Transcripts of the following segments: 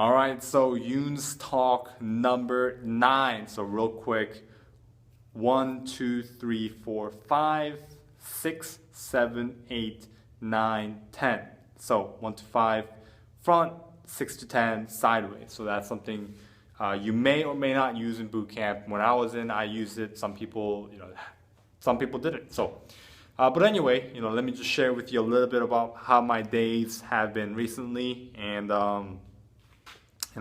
All right, so Yoon's talk number 9. So real quick, 1, 2, 3, 4, 5, 6, 7, 8, 9, 10. So 1 to 5 front, 6 to 10 sideways. So that's something you may or may not use in boot camp. When I was in, I used it. Some people, some people didn't. So, but anyway, let me just share with you a little bit about how my days have been recently and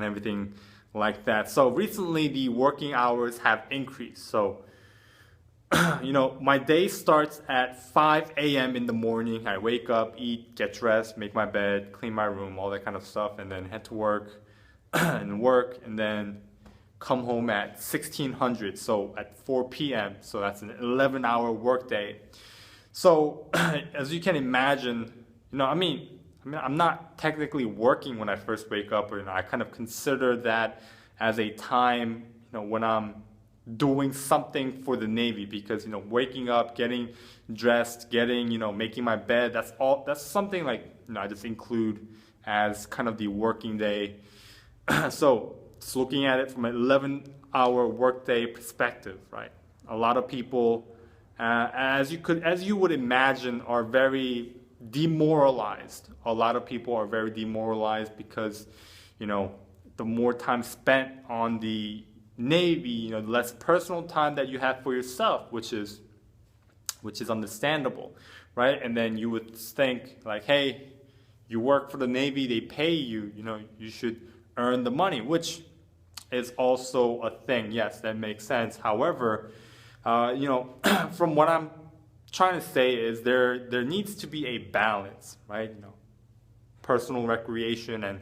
everything like that. So recently the working hours have increased. So, my day starts at 5 a.m. in the morning. I wake up, eat, get dressed, make my bed, clean my room, all that kind of stuff, and then head to work and then come home at 1600, so at 4 p.m. So that's an 11-hour workday. So as you can imagine, I'm not technically working when I first wake up, or I kind of consider that as a time, when I'm doing something for the Navy, because waking up, getting dressed, making my bed, that's something like I just include as kind of the working day. So just looking at it from an 11-hour workday perspective, right? A lot of people, as you would imagine, are very demoralized. A lot of people are very demoralized because, the more time spent on the Navy, the less personal time that you have for yourself, which is understandable, right? And then you would think like, hey, you work for the Navy, they pay you, you should earn the money, which is also a thing. Yes, that makes sense. However, from what I'm trying to say is there needs to be a balance, right? Personal recreation and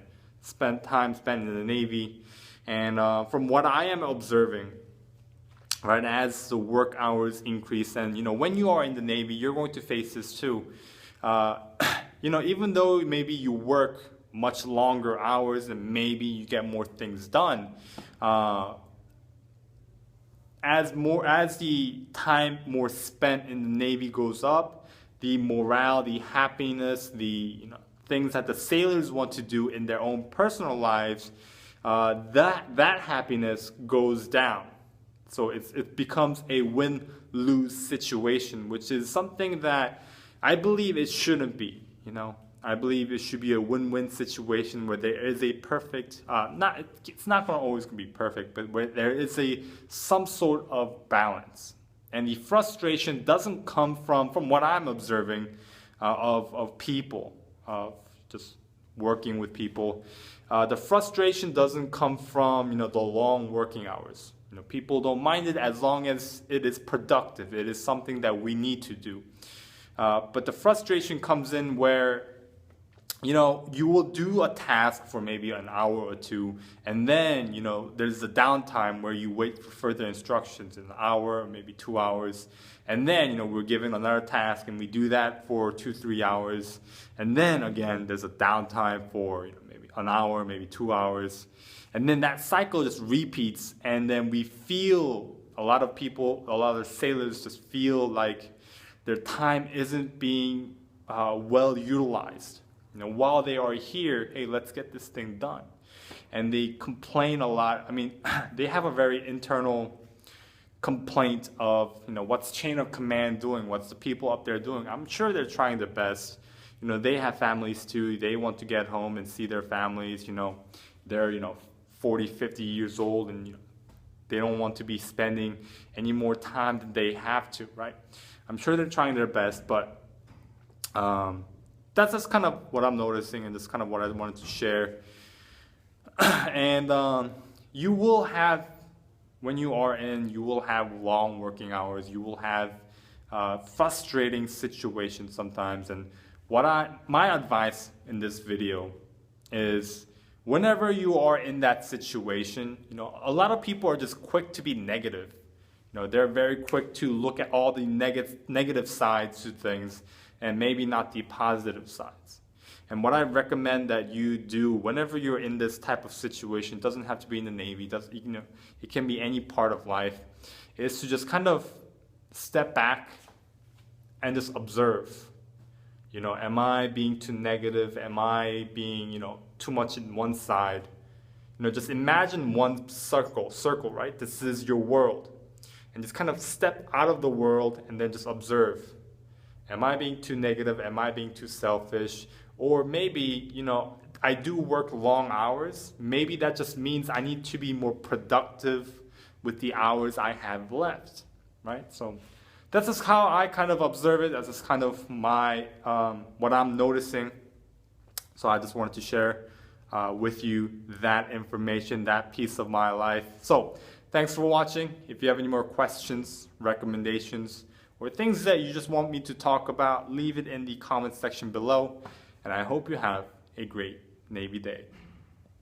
time spent in the Navy. And from what I am observing, right, as the work hours increase, and when you are in the Navy, you're going to face this too. Even though maybe you work much longer hours and maybe you get more things done, as the time more spent in the Navy goes up, the morale, the happiness, the things that the sailors want to do in their own personal lives, that happiness goes down. So it becomes a win-lose situation, which is something that I believe it shouldn't be. I believe it should be a win-win situation where there is a perfect, it's not going to always be perfect, but where there is some sort of balance. And the frustration doesn't come from what I'm observing of people, of just working with people. The frustration doesn't come from the long working hours. People don't mind it as long as it is productive. It is something that we need to do. But the frustration comes in where you will do a task for maybe an hour or two, and then there's a downtime where you wait for further instructions in an hour or maybe 2 hours, and then we're given another task and we do that for 2-3 hours, and then again there's a downtime for maybe an hour, maybe 2 hours, and then that cycle just repeats. And then we feel, a lot of sailors just feel like their time isn't being well utilized. While they are here, hey, let's get this thing done. And they complain a lot. They have a very internal complaint of, what's chain of command doing? What's the people up there doing? I'm sure they're trying their best. They have families too. They want to get home and see their families. They're, 40, 50 years old, and, they don't want to be spending any more time than they have to, right? I'm sure they're trying their best, but that's just kind of what I'm noticing, and that's kind of what I wanted to share. And you will have, when you are in, you will have long working hours. You will have frustrating situations sometimes. And my advice in this video is, whenever you are in that situation, a lot of people are just quick to be negative. They're very quick to look at all the negative sides to things, and maybe not the positive sides. And what I recommend that you do whenever you're in this type of situation, doesn't have to be in the Navy, it can be any part of life, is to just kind of step back and just observe. Am I being too negative? Am I being, too much in one side? Just imagine one circle, right? This is your world. And just kind of step out of the world and then just observe. Am I being too negative? Am I being too selfish? Or maybe, I do work long hours. Maybe that just means I need to be more productive with the hours I have left, right? So that's just how I kind of observe it. That's just kind of my, what I'm noticing. So I just wanted to share with you that information, that piece of my life. So thanks for watching. If you have any more questions, recommendations, or things that you just want me to talk about, leave it in the comment section below. And I hope you have a great Navy day.